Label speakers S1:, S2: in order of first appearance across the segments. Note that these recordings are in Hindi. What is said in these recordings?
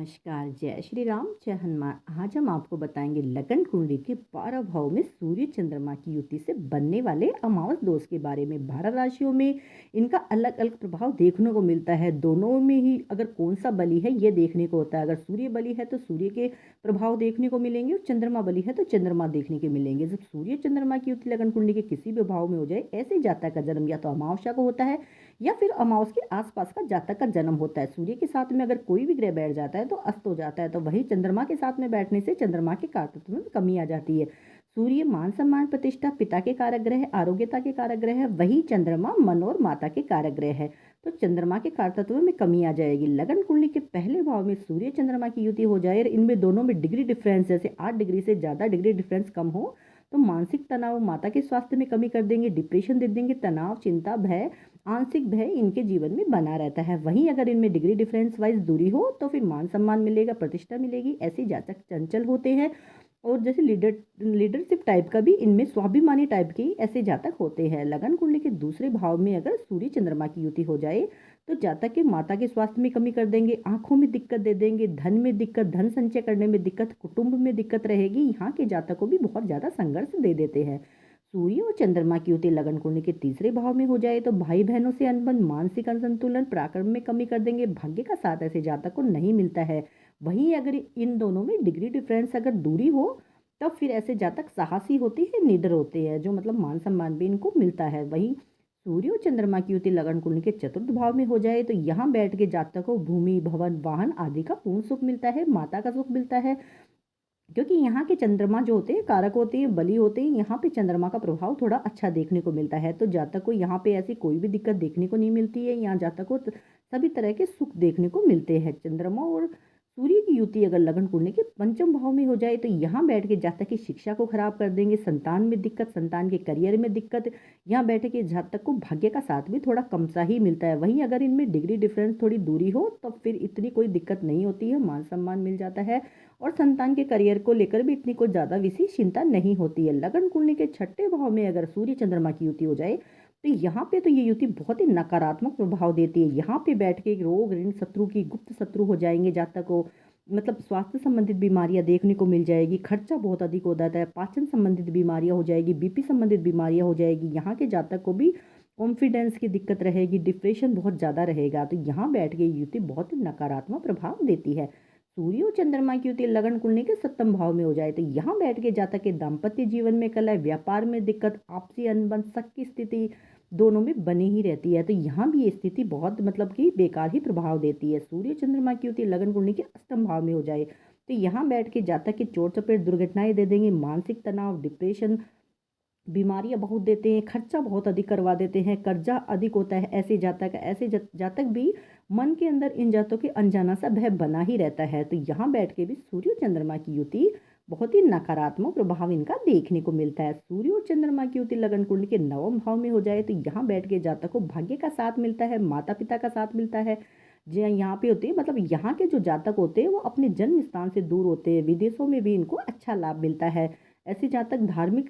S1: नमस्कार, जय श्री राम, जय हनुमान। आज हम आपको बताएंगे लगन कुंडली के 12 भाव में सूर्य चंद्रमा की युति से बनने वाले अमावस दोष के बारे में। 12 राशियों में इनका अलग अलग प्रभाव देखने को मिलता है। दोनों में ही अगर कौन सा बलि है ये देखने को होता है। अगर सूर्य बलि है तो सूर्य के प्रभाव देखने को मिलेंगे और चंद्रमा बलि है तो चंद्रमा देखने के मिलेंगे। जब सूर्य चंद्रमा की युति लगन कुंडली के किसी भी भाव में हो जाए, ऐसे जातक का जन्म या तो अमावस्या को होता है या फिर अमावस के आसपास का जातक का जन्म होता है। सूर्य के साथ में अगर कोई भी ग्रह बैठ जाता है तो अस्त हो जाता है, तो वही चंद्रमा के साथ में बैठने से चंद्रमा के कारकत्व में कमी आ जाती है। सूर्य मान सम्मान प्रतिष्ठा पिता के कारक ग्रह है, आरोग्यता के कारक ग्रह है, वही चंद्रमा मन और माता के कारक ग्रह है। तो चंद्रमा के कारकत्व में कमी आ जाएगी। लगन कुंडली के पहले भाव में सूर्य चंद्रमा की युति हो जाए और इनमें दोनों में डिग्री डिफरेंस जैसे 8 डिग्री से ज़्यादा डिग्री डिफरेंस कम हो तो मानसिक तनाव, माता के स्वास्थ्य में कमी कर देंगे, डिप्रेशन दे देंगे, तनाव, चिंता, भय, आंशिक भय इनके जीवन में बना रहता है। वहीं अगर इनमें डिग्री डिफरेंस वाइज दूरी हो तो फिर मान सम्मान मिलेगा, प्रतिष्ठा मिलेगी। ऐसे जातक चंचल होते हैं और जैसे लीडरशिप टाइप का भी इनमें स्वाभिमानी टाइप के ऐसे जातक होते हैं। लगन कुंडली के दूसरे भाव में अगर सूर्य चंद्रमा की युति हो जाए तो जातक के माता के स्वास्थ्य में कमी कर देंगे, आंखों में दिक्कत दे देंगे, धन में दिक्कत, धन संचय करने में दिक्कत, कुटुंब में दिक्कत रहेगी। यहाँ के जातक को भी बहुत ज़्यादा संघर्ष दे देते हैं। सूर्य और चंद्रमा की युति लगन कुंडली के तीसरे भाव में हो जाए तो भाई बहनों से अनबन, मानसिक असंतुलन, पराक्रम में कमी कर देंगे। भाग्य का साथ ऐसे जातक को नहीं मिलता है। वहीं अगर इन दोनों में डिग्री डिफरेंस अगर दूरी हो तब फिर ऐसे जातक साहसी होते हैं, निडर होते हैं, जो मतलब मान सम्मान भी इनको मिलता है। वहीं सूर्य और चंद्रमा की युति लगन कुंडली के चतुर्थ भाव में हो जाए तो यहाँ बैठ के जातक को भूमि, भवन, वाहन आदि का पूर्ण सुख मिलता है, माता का सुख मिलता है। क्योंकि यहाँ के चंद्रमा जो होते हैं कारक होते हैं, बली होते हैं, यहाँ पे चंद्रमा का प्रभाव थोड़ा अच्छा देखने को मिलता है। तो जातक को यहाँ पे ऐसी कोई भी दिक्कत देखने को नहीं मिलती है। यहाँ जातक को सभी तरह के सुख देखने को मिलते हैं। चंद्रमा और सूर्य की युति अगर लगन कुंडली के पंचम भाव में हो जाए तो यहाँ बैठ के जातक की शिक्षा को खराब कर देंगे, संतान में दिक्कत, संतान के करियर में दिक्कत। यहाँ बैठे के जातक को भाग्य का साथ भी थोड़ा कम सा ही मिलता है। वहीं अगर इनमें डिग्री डिफरेंस थोड़ी दूरी हो तो फिर इतनी कोई दिक्कत नहीं होती है, मान सम्मान मिल जाता है और संतान के करियर को लेकर भी इतनी कोई ज़्यादा विशेष चिंता नहीं होती है। लगन कुंडली के छठे भाव में अगर सूर्य चंद्रमा की युति हो जाए तो यहाँ पे तो ये युति बहुत ही नकारात्मक प्रभाव देती है। यहाँ पे बैठ के रोग, ऋण, शत्रु की गुप्त शत्रु हो जाएंगे जातक को, मतलब स्वास्थ्य संबंधित बीमारियां देखने को मिल जाएगी, खर्चा बहुत अधिक हो जाता है, पाचन संबंधित बीमारियां हो जाएगी, बीपी संबंधित बीमारियां हो जाएगी। यहाँ के जातक को भी कॉन्फिडेंस की दिक्कत रहेगी, डिप्रेशन बहुत ज़्यादा रहेगा। तो यहाँ बैठ के युति बहुत ही नकारात्मक प्रभाव देती है। सूर्य और चंद्रमा की युति लगन कुंडली के सप्तम भाव में हो जाए तो यहाँ बैठ के जातक के दाम्पत्य जीवन में कलह, व्यापार में दिक्कत, आपसी अनबन, शक की स्थिति दोनों में बनी ही रहती है। तो यहाँ भी ये स्थिति बहुत मतलब कि बेकार ही प्रभाव देती है। सूर्य चंद्रमा की युति लगन कुंडली के अष्टम भाव में हो जाए तो यहाँ बैठ के जातक के चोट चपेट, दुर्घटनाएं दे देंगे, मानसिक तनाव, डिप्रेशन, बीमारियां बहुत देते हैं, खर्चा बहुत अधिक करवा देते हैं, कर्जा अधिक होता है। ऐसे जातक भी मन के अंदर इन जातकों के अनजाना सा भय बना ही रहता है। तो यहाँ बैठ के भी सूर्य और चंद्रमा की युति बहुत ही नकारात्मक प्रभाव इनका देखने को मिलता है। सूर्य और चंद्रमा की युति लगन कुंडली के नवम भाव में हो जाए तो यहाँ बैठ के जातक को भाग्य का साथ मिलता है, माता पिता का साथ मिलता है। जो यहाँ पे होते हैं मतलब यहाँ के जो जातक होते हैं वो अपने जन्म स्थान से दूर होते हैं, विदेशों में भी इनको अच्छा लाभ मिलता है। ऐसे जातक धार्मिक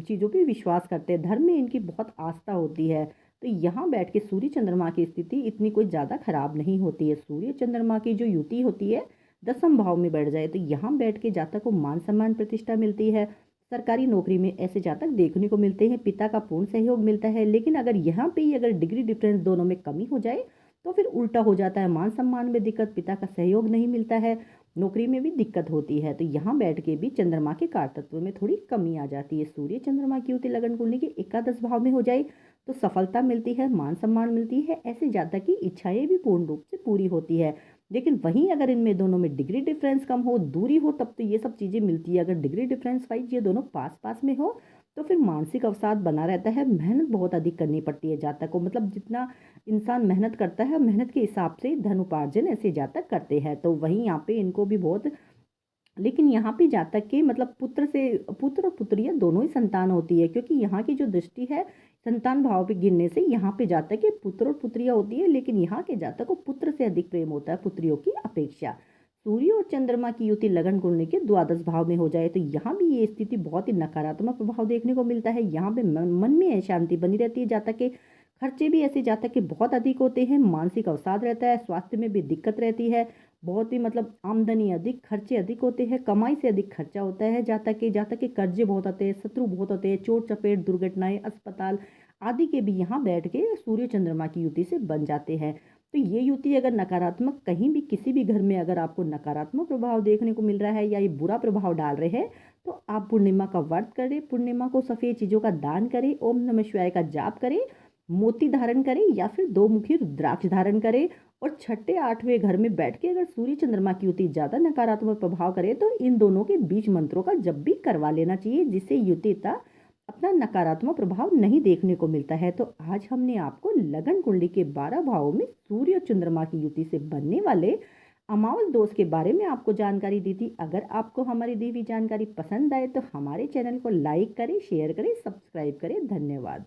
S1: चीज़ों पे विश्वास करते हैं, धर्म में इनकी बहुत आस्था होती है। तो यहाँ बैठ के सूर्य चंद्रमा की स्थिति इतनी कोई ज़्यादा खराब नहीं होती है। सूर्य चंद्रमा की जो युति होती है दसम भाव में बढ़ जाए तो यहाँ बैठ के जातक को मान सम्मान प्रतिष्ठा मिलती है। सरकारी नौकरी में ऐसे जातक देखने को मिलते हैं, पिता का पूर्ण सहयोग मिलता है। लेकिन अगर यहाँ पे ही अगर डिग्री डिफरेंस दोनों में कमी हो जाए तो फिर उल्टा हो जाता है, मान सम्मान में दिक्कत, पिता का सहयोग नहीं मिलता है, नौकरी में भी दिक्कत होती है। तो यहाँ बैठ के भी चंद्रमा के कारतत्व में थोड़ी कमी आ जाती है। सूर्य चंद्रमा की युति लगन कुंडली के एकादश भाव में हो जाए तो सफलता मिलती है, मान सम्मान मिलती है, ऐसे जातक की इच्छाएं भी पूर्ण रूप से पूरी होती है। लेकिन वहीं अगर इनमें दोनों में डिग्री डिफरेंस कम हो, दूरी हो, तब तो ये सब चीज़ें मिलती है। अगर डिग्री डिफरेंस वाइज ये दोनों पास पास में हो तो फिर मानसिक अवसाद बना रहता है, मेहनत बहुत अधिक करनी पड़ती है जातक को। मतलब जितना इंसान मेहनत करता है, मेहनत के हिसाब से धन उपार्जन ऐसे जातक करते हैं। तो वहीं यहाँ पे इनको भी बहुत, लेकिन यहाँ पे जातक के मतलब पुत्र और पुत्रियाँ दोनों ही संतान होती है। क्योंकि यहाँ की जो दृष्टि है संतान भाव पे गिनने से यहाँ पे जातक के पुत्र और पुत्रियाँ होती है, लेकिन यहाँ के जातक को पुत्र से अधिक प्रेम होता है पुत्रियों की अपेक्षा। सूर्य और चंद्रमा की युति लगन कुंडली के द्वादश भाव में हो जाए तो यहाँ भी ये स्थिति बहुत ही नकारात्मक प्रभाव देखने को मिलता है। यहाँ पे मन में अशांति बनी रहती है, जातक के खर्चे भी ऐसे जातक के बहुत अधिक होते हैं, मानसिक अवसाद रहता है, स्वास्थ्य में भी दिक्कत रहती है, बहुत ही मतलब आमदनी अधिक, खर्चे अधिक होते हैं, कमाई से अधिक खर्चा होता है, जहाँ तक कि कर्जे बहुत आते हैं, शत्रु बहुत होते हैं, चोट-चपेट, दुर्घटनाएँ, अस्पताल आदि के भी यहाँ बैठ के सूर्य चंद्रमा की युति से बन जाते हैं। तो ये युति अगर नकारात्मक कहीं भी किसी भी घर में अगर आपको नकारात्मक प्रभाव देखने को मिल रहा है या ये बुरा प्रभाव डाल रहे हैं, तो आप पूर्णिमा का व्रत करें, पूर्णिमा को सफ़ेद चीज़ों का दान करें, ओम नमः शिवाय का जाप करें, मोती धारण करें या फिर 2 मुखी रुद्राक्ष धारण करें। और छठे 8वें घर में बैठ के अगर सूर्य चंद्रमा की युति ज़्यादा नकारात्मक प्रभाव करे तो इन दोनों के बीच मंत्रों का जप भी करवा लेना चाहिए, जिससे युतिता अपना नकारात्मक प्रभाव नहीं देखने को मिलता है। तो आज हमने आपको लगन कुंडली के 12 भावों में सूर्य और चंद्रमा की युति से बनने वाले अमावस दोष के बारे में आपको जानकारी दी थी। अगर आपको हमारी दी हुई जानकारी पसंद आए तो हमारे चैनल को लाइक करें, शेयर करें, सब्सक्राइब करें। धन्यवाद।